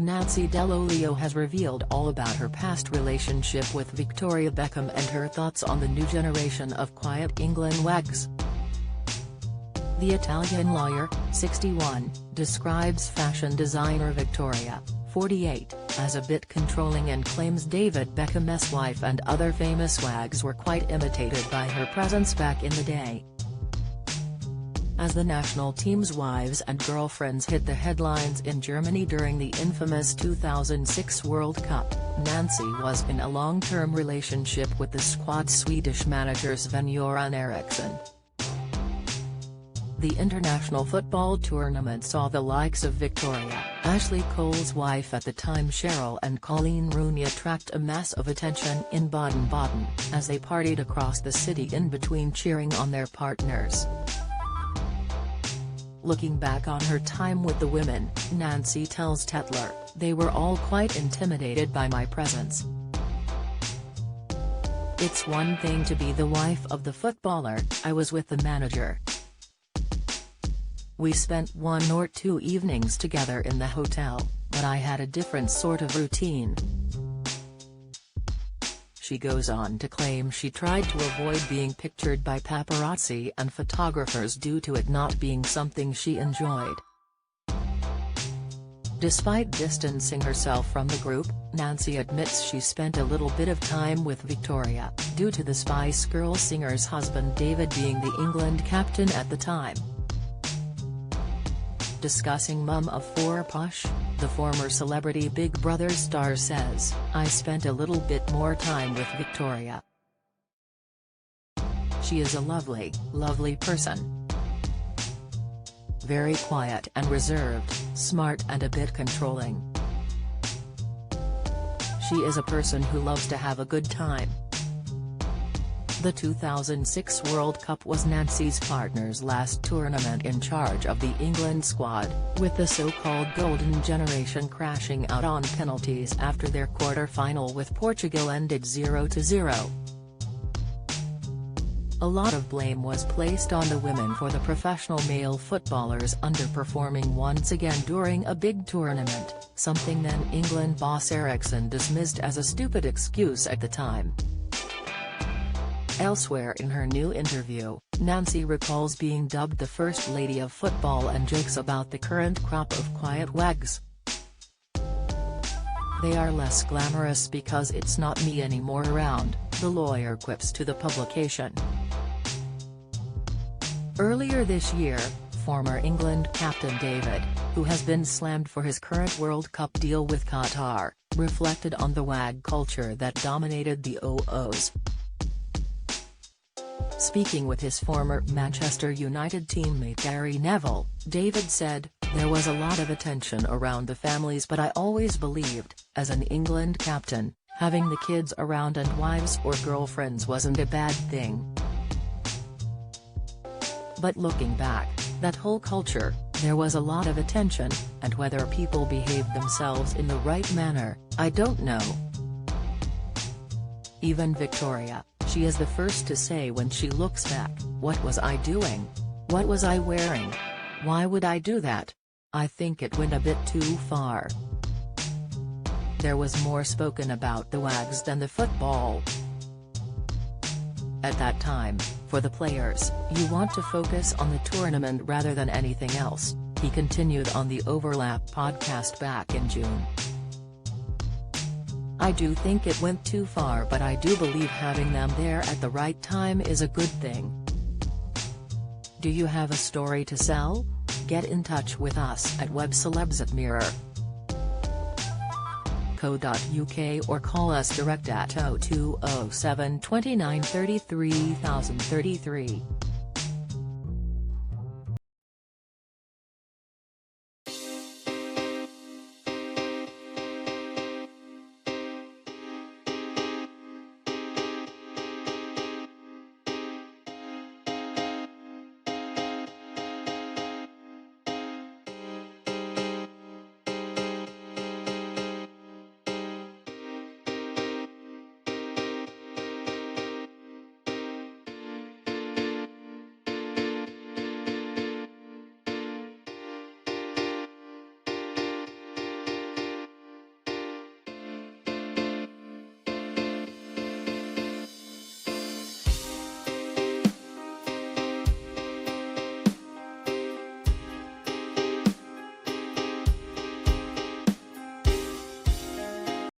Nancy Dell'Olio has revealed all about her past relationship with Victoria Beckham and her thoughts on the new generation of quiet England wags. The Italian lawyer, 61, describes fashion designer Victoria, 48, as a bit controlling and claims David Beckham's wife and other famous wags were quite imitated by her presence back in the day. As the national team's wives and girlfriends hit the headlines in Germany during the infamous 2006 World Cup, Nancy was in a long-term relationship with the squad's Swedish manager Sven-Göran Eriksson. The international football tournament saw the likes of Victoria, Ashley Cole's wife at the time Cheryl, and Colleen Rooney attract a mass of attention in Baden-Baden, as they partied across the city in between cheering on their partners. Looking back on her time with the women, Nancy tells Tetler, "They were all quite intimidated by my presence. It's one thing to be the wife of the footballer, I was with the manager. We spent 1 or 2 evenings together in the hotel, but I had a different sort of routine." She goes on to claim she tried to avoid being pictured by paparazzi and photographers due to it not being something she enjoyed. Despite distancing herself from the group, Nancy admits she spent a little bit of time with Victoria, due to the Spice Girls singer's husband David being the England captain at the time. Discussing Mum of 4 Posh, the former Celebrity Big Brother star says, "I spent a little bit more time with Victoria. She is a lovely, lovely person. Very quiet and reserved, smart and a bit controlling. She is a person who loves to have a good time." The 2006 World Cup was Nancy's partner's last tournament in charge of the England squad, with the so-called Golden Generation crashing out on penalties after their quarter-final with Portugal ended 0-0. A lot of blame was placed on the women for the professional male footballers underperforming once again during a big tournament, something then England boss Eriksson dismissed as a stupid excuse at the time. Elsewhere in her new interview, Nancy recalls being dubbed the First Lady of Football and jokes about the current crop of quiet wags. "They are less glamorous because it's not me anymore around," the lawyer quips to the publication. Earlier this year, former England captain David, who has been slammed for his current World Cup deal with Qatar, reflected on the wag culture that dominated the OOs. Speaking with his former Manchester United teammate Gary Neville, David said, "There was a lot of attention around the families, but I always believed, as an England captain, having the kids around and wives or girlfriends wasn't a bad thing. But looking back, that whole culture, there was a lot of attention, and whether people behaved themselves in the right manner, I don't know." Even Victoria, she is the first to say when she looks back, "What was I doing? What was I wearing? Why would I do that? I think it went a bit too far." There was more spoken about the wags than the football. At that time, for the players, you want to focus on the tournament rather than anything else, he continued on the Overlap podcast back in June. "I do think it went too far, but I do believe having them there at the right time is a good thing. Do you have a story to sell? Get in touch with us at webcelebs@mirror.co.uk or call us direct at 0207 29 33 033.